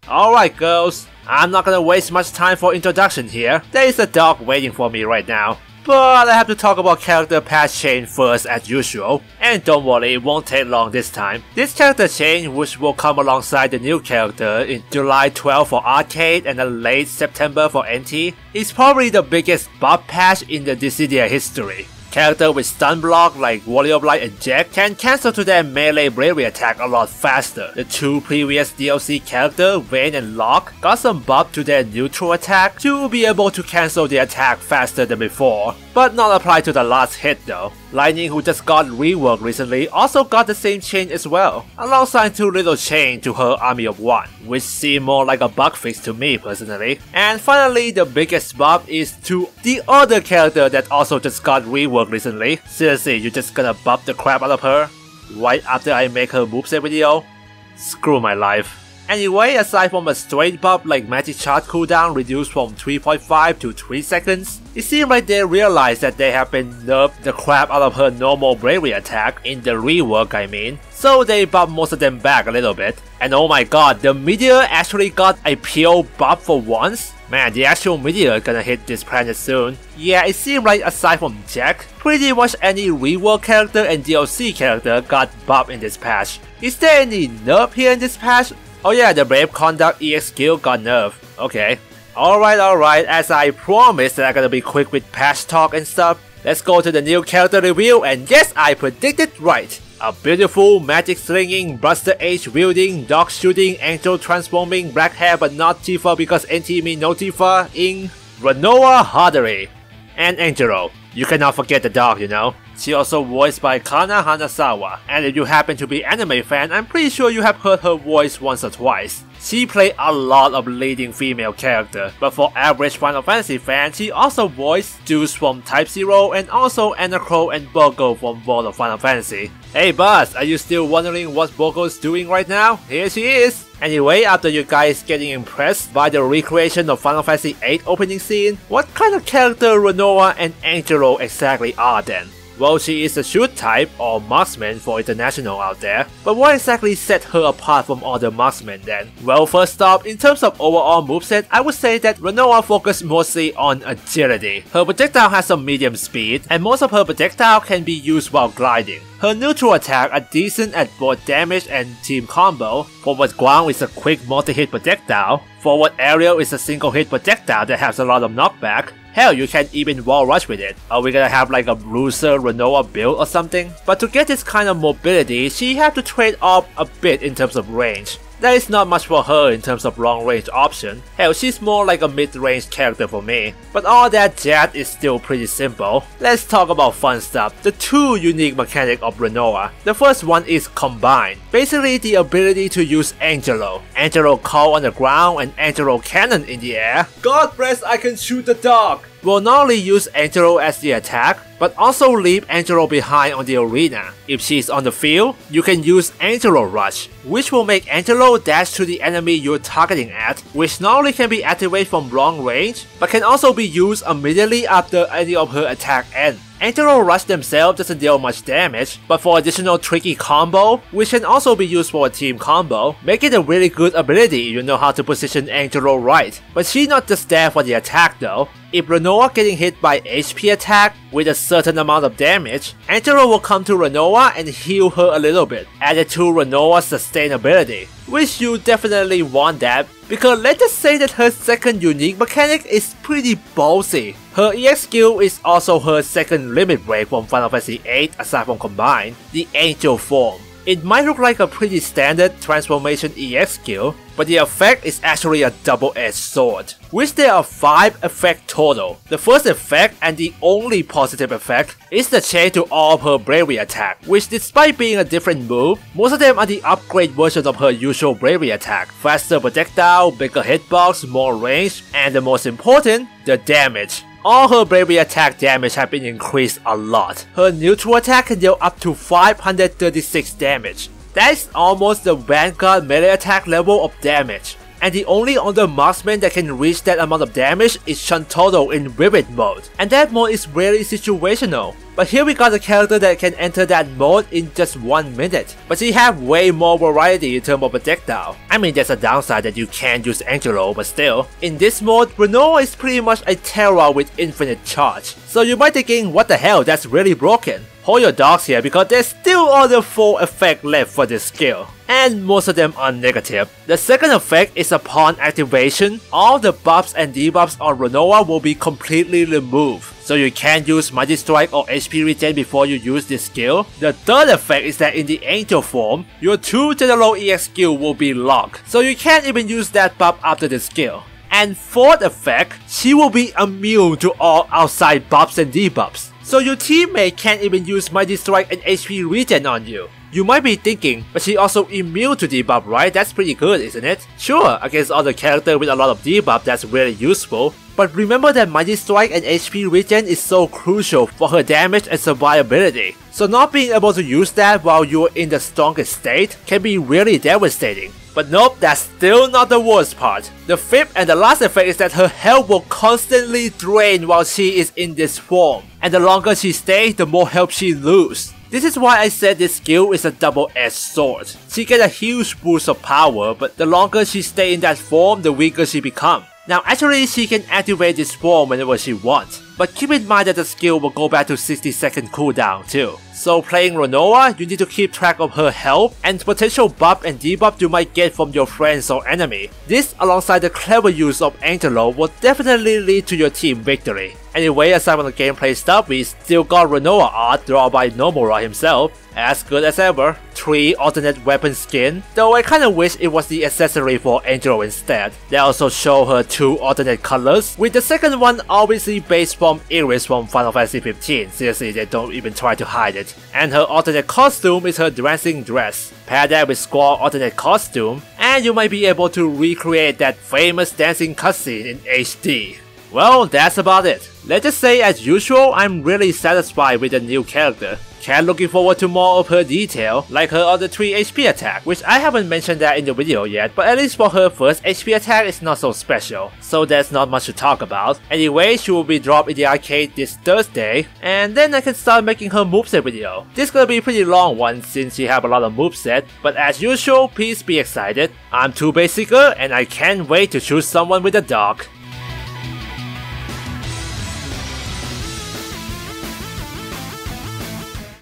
Alright girls, I'm not gonna waste much time for introduction here. There is a dog waiting for me right now. But I have to talk about character patch change first as usual, and don't worry, it won't take long this time. This character change, which will come alongside the new character in July 12 for Arcade and then late September for NT, is probably the biggest buff patch in the Dissidia history. Character with stun block like Warrior Blight and Jack can cancel to their melee bravery attack a lot faster. The two previous DLC characters, Vayne and Locke, got some buff to their neutral attack to be able to cancel the attack faster than before, but not apply to the last hit though. Lightning, who just got reworked recently, also got the same change as well, alongside two little change to her army of one, which seem more like a bug fix to me personally. And finally, the biggest buff is to the other character that also just got reworked recently. Seriously, you just gonna buff the crap out of her right after I make her moveset video? Screw my life. Anyway, aside from a straight buff like magic charge cooldown reduced from 3.5 to 3 seconds, it seems like they realized that they have been nerfed the crap out of her normal bravery attack in the rework I mean, so they buffed most of them back a little bit. And oh my god, the meteor actually got a pure buff for once? Man, the actual meteor gonna hit this planet soon. Yeah, it seems like aside from Jack, pretty much any rework character and DLC character got buffed in this patch. Is there any nerf here in this patch? Oh yeah, the Brave Conduct EX skill got nerfed. Okay. Alright, as I promised that I'm gonna be quick with patch talk and stuff, let's go to the new character review, and yes, I predicted right. A beautiful, magic slinging, Buster H wielding, dog shooting, angel transforming, black hair but not Tifa because NT mean no Tifa, in Rinoa Hardery. And Angelo. You cannot forget the dog, you know. She also voiced by Kana Hanazawa, and if you happen to be anime fan, I'm pretty sure you have heard her voice once or twice. She played a lot of leading female characters, but for average Final Fantasy fans, she also voiced Zeus from Type 0 and also Anacro and Bogo from World of Final Fantasy. Hey Buzz, are you still wondering what Bogo's doing right now? Here she is! Anyway, after you guys getting impressed by the recreation of Final Fantasy VIII opening scene, what kind of character Rinoa and Angelo exactly are then? Well, she is a shoot type or marksman for international out there, but what exactly set her apart from other marksmen then? Well, first off, in terms of overall moveset, I would say that Rinoa focuses mostly on agility. Her projectile has some medium speed, and most of her projectile can be used while gliding. Her neutral attack are decent at both damage and team combo. Forward ground is a quick multi-hit projectile. Forward aerial is a single hit projectile that has a lot of knockback. Hell, you can even wall rush with it. Are we gonna have like a bruiser Rinoa build or something? But to get this kind of mobility, she had to trade off a bit in terms of range. There is not much for her in terms of long range option. Hell, she's more like a mid-range character for me. But all that jazz is still pretty simple. Let's talk about fun stuff. The two unique mechanics of Rinoa. The first one is Combine. Basically the ability to use Angelo. Angelo call on the ground and Angelo cannon in the air. God bless, I can shoot the dog! Will not only use Angelo as the attack, but also leave Angelo behind on the arena. If she's on the field, you can use Angelo Rush, which will make Angelo dash to the enemy you're targeting at, which not only can be activated from long range, but can also be used immediately after any of her attack ends. Angelo Rush themselves doesn't deal much damage, but for additional tricky combo, which can also be used for a team combo, make it a really good ability if you know how to position Angelo right. But she's not just there for the attack though. If Rinoa getting hit by HP attack with a certain amount of damage, Angelo will come to Rinoa and heal her a little bit, added to Rinoa's sustainability, which you definitely want that, because let's just say that her second unique mechanic is pretty ballsy. Her EX skill is also her second limit break from Final Fantasy VIII aside from Combine, the Angel form. It might look like a pretty standard transformation EX skill, but the effect is actually a double-edged sword, which there are 5 effects total. The first effect, and the only positive effect, is the change to all of her bravery attack, which despite being a different move, most of them are the upgrade versions of her usual bravery attack. Faster projectile, bigger hitbox, more range, and the most important, the damage. All her bravery attack damage have been increased a lot. Her neutral attack can deal up to 536 damage. That's almost the Vanguard melee attack level of damage. And the only other marksman that can reach that amount of damage is Shuntoro in Vivid mode, and that mode is rarely situational. But here we got a character that can enter that mode in just 1 minute, but she have way more variety in terms of projectile. I mean, there's a downside that you can't use Angelo, but still. In this mode, Rinoa is pretty much a Terra with infinite charge. So you might thinking, what the hell, that's really broken. Hold your dogs here because there's still other 4 effects left for this skill, and most of them are negative. The second effect is upon activation, all the buffs and debuffs on Rinoa will be completely removed, so you can't use Mighty Strike or HP regen before you use this skill. The third effect is that in the Angel form, your 2 General EX skill will be locked, so you can't even use that buff after the skill. And fourth effect, she will be immune to all outside buffs and debuffs, so your teammate can't even use Mighty Strike and HP regen on you. You might be thinking, but she also immune to debuff, right? That's pretty good, isn't it? Sure, against other characters with a lot of debuff that's really useful, but remember that Mighty Strike and HP regen is so crucial for her damage and survivability. So not being able to use that while you're in the strongest state can be really devastating. But nope, that's still not the worst part. The fifth and the last effect is that her health will constantly drain while she is in this form, and the longer she stays, the more health she loses. This is why I said this skill is a double-edged sword. She gets a huge boost of power, but the longer she stays in that form, the weaker she becomes. Now actually she can activate this form whenever she wants, but keep in mind that the skill will go back to 60-second cooldown too. So playing Rinoa, you need to keep track of her health and potential buff and debuff you might get from your friends or enemy. This alongside the clever use of Angelo will definitely lead to your team victory. Anyway, aside from the gameplay stuff, we still got Rinoa art drawn by Nomura himself, as good as ever. 3 alternate weapon skin, though I kinda wish it was the accessory for Angelo instead. They also show her 2 alternate colors, with the second one obviously based from Iris from Final Fantasy 15, seriously they don't even try to hide it. And her alternate costume is her dancing dress. Pair that with Squall alternate costume, and you might be able to recreate that famous dancing cutscene in HD. Well, that's about it. Let's just say as usual, I'm really satisfied with the new character. Cat looking forward to more of her detail, like her other 3 HP attack, which I haven't mentioned that in the video yet, but at least for her first HP attack it's not so special, so there's not much to talk about. Anyway, she will be dropped in the arcade this Thursday, and then I can start making her moveset video. This gonna be a pretty long one since she have a lot of moveset, but as usual, please be excited. I'm 2Baseseeker and I can't wait to choose someone with a dog.